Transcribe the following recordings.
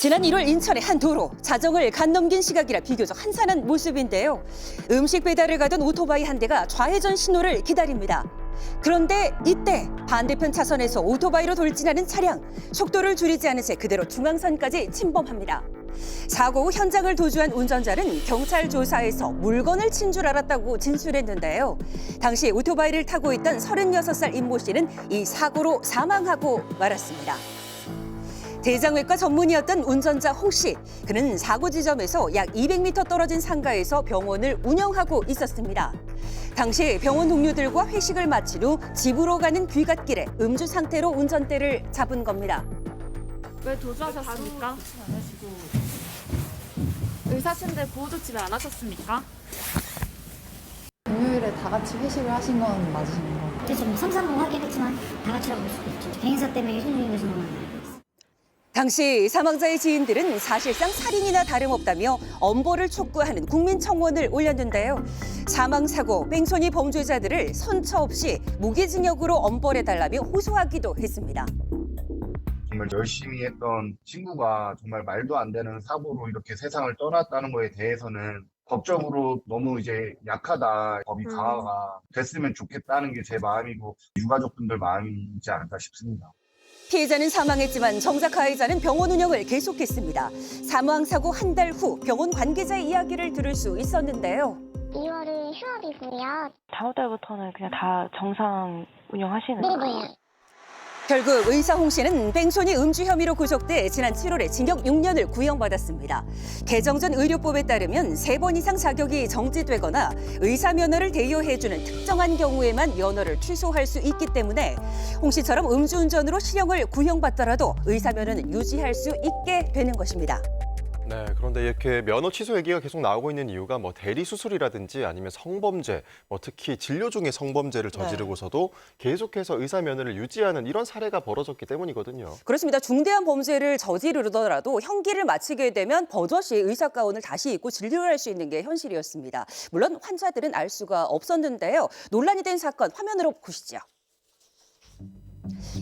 지난 1월 인천의 한 도로, 자정을 간 넘긴 시각이라 비교적 한산한 모습인데요. 음식 배달을 가던 오토바이 한 대가 좌회전 신호를 기다립니다. 그런데 이때 반대편 차선에서 오토바이로 돌진하는 차량, 속도를 줄이지 않은 채 그대로 중앙선까지 침범합니다. 사고 후 현장을 도주한 운전자는 경찰 조사에서 물건을 친 줄 알았다고 진술했는데요. 당시 오토바이를 타고 있던 36살 임모 씨는 이 사고로 사망하고 말았습니다. 대장외과 전문의였던 운전자 홍 씨. 그는 사고 지점에서 약 200m 떨어진 상가에서 병원을 운영하고 있었습니다. 당시 병원 동료들과 회식을 마친 후 집으로 가는 귀갓길에 음주 상태로 운전대를 잡은 겁니다. 왜 도주하셨습니까? 의사신데 보호조치를 안 하셨습니까? 금요일에 다 같이 회식을 하신 건 맞으신 거? 그렇죠. 뭐 삼삼오오 하긴 했지만 다 같이라고 볼 수도 있죠. 행사 때문에 현장에서만 알고 있어요. 당시 사망자의 지인들은 사실상 살인이나 다름없다며 엄벌을 촉구하는 국민청원을 올렸는데요. 사망 사고, 뺑소니 범죄자들을 선처 없이 무기징역으로 엄벌해달라며 호소하기도 했습니다. 정말 열심히 했던 친구가 정말 말도 안 되는 사고로 이렇게 세상을 떠났다는 거에 대해서는 법적으로 너무 이제 약하다, 법이 강화가 됐으면 좋겠다는 게 제 마음이고 유가족분들 마음이지 않을까 싶습니다. 피해자는 사망했지만 정작 가해자는 병원 운영을 계속했습니다. 사망 사고 한 달 후 병원 관계자의 이야기를 들을 수 있었는데요. 2월은 휴업이고요. 다음 달부터는 그냥 다 정상 운영하시는 거예요? 네네. 결국 의사 홍 씨는 뺑소니 음주 혐의로 구속돼 지난 7월에 징역 6년을 구형받았습니다. 개정 전 의료법에 따르면 3번 이상 자격이 정지되거나 의사 면허를 대여해주는 특정한 경우에만 면허를 취소할 수 있기 때문에 홍 씨처럼 음주운전으로 실형을 구형받더라도 의사 면허는 유지할 수 있게 되는 것입니다. 네, 그런데 이렇게 면허 취소 얘기가 계속 나오고 있는 이유가 뭐 대리 수술이라든지 아니면 성범죄, 뭐 특히 진료 중에 성범죄를 저지르고서도 계속해서 의사 면허를 유지하는 이런 사례가 벌어졌기 때문이거든요. 그렇습니다. 중대한 범죄를 저지르더라도 형기를 마치게 되면 버젓이 의사 가운을 다시 입고 진료를 할 수 있는 게 현실이었습니다. 물론 환자들은 알 수가 없었는데요. 논란이 된 사건 화면으로 보시죠.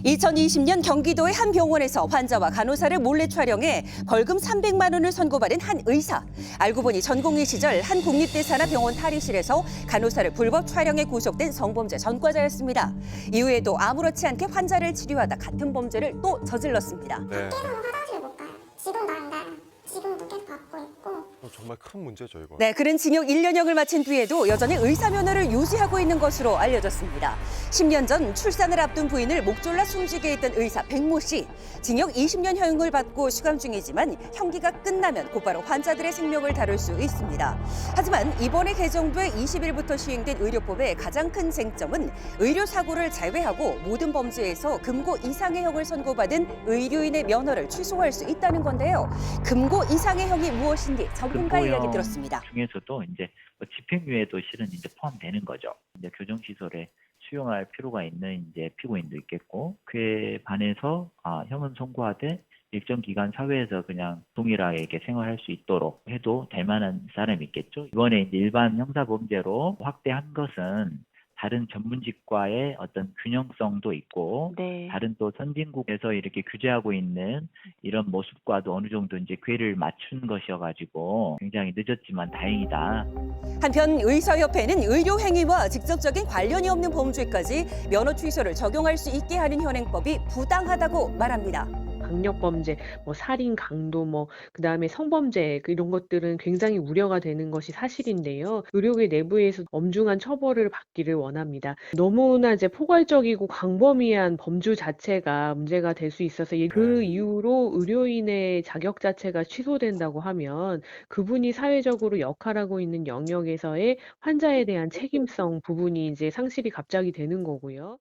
2020년 경기도의 한 병원에서 환자와 간호사를 몰래 촬영해 벌금 300만 원을 선고받은 한 의사. 알고 보니 전공의 시절 한 국립대사나 병원 탈의실에서 간호사를 불법 촬영해 구속된 성범죄 전과자였습니다. 이후에도 아무렇지 않게 환자를 치료하다 같은 범죄를 또 저질렀습니다. 네, 계속 화장실 못 가요. 지금도 안 가요. 지금도 계속 갖고 있고. 정말 큰 문제죠, 이거. 네, 그는 징역 1년형을 마친 뒤에도 여전히 의사 면허를 유지하고 있는 것으로 알려졌습니다. 10년 전 출산을 앞둔 부인을 목 졸라 숨지게 했던 의사 백모 씨. 징역 20년형을 받고 수감 중이지만 형기가 끝나면 곧바로 환자들의 생명을 다룰 수 있습니다. 하지만 이번에 개정돼 20일부터 시행된 의료법의 가장 큰 쟁점은 의료사고를 제외하고 모든 범죄에서 금고 이상의 형을 선고받은 의료인의 면허를 취소할 수 있다는 건데요. 금고 이상의 형이 무엇인지 전문가의 이야기 들었습니다. 중에서도 이제 집행유예도 실은 이제 포함되는 거죠. 이제 교정시설에 수용할 필요가 있는 이제 피고인도 있겠고, 그에 반해서 형은 선고하되 일정 기간 사회에서 그냥 동일하게 이렇게 생활할 수 있도록 해도 될 만한 사람이 있겠죠. 이번에 이제 일반 형사범죄로 확대한 것은 다른 전문직과의 어떤 균형성도 있고, 네. 다른 또 선진국에서 이렇게 규제하고 있는 이런 모습과도 어느 정도 이제 궤를 맞춘 것이어가지고 굉장히 늦었지만 다행이다. 한편 의사협회는 의료행위와 직접적인 관련이 없는 범죄까지 면허 취소를 적용할 수 있게 하는 현행법이 부당하다고 말합니다. 강력범죄, 뭐 살인, 강도, 그다음에 성범죄 이런 것들은 굉장히 우려가 되는 것이 사실인데요. 의료계 내부에서 엄중한 처벌을 받기를 원합니다. 너무나 이제 포괄적이고 광범위한 범주 자체가 문제가 될 수 있어서 그 이후로 의료인의 자격 자체가 취소된다고 하면 그분이 사회적으로 역할하고 있는 영역에서의 환자에 대한 책임성 부분이 이제 상실이 갑자기 되는 거고요.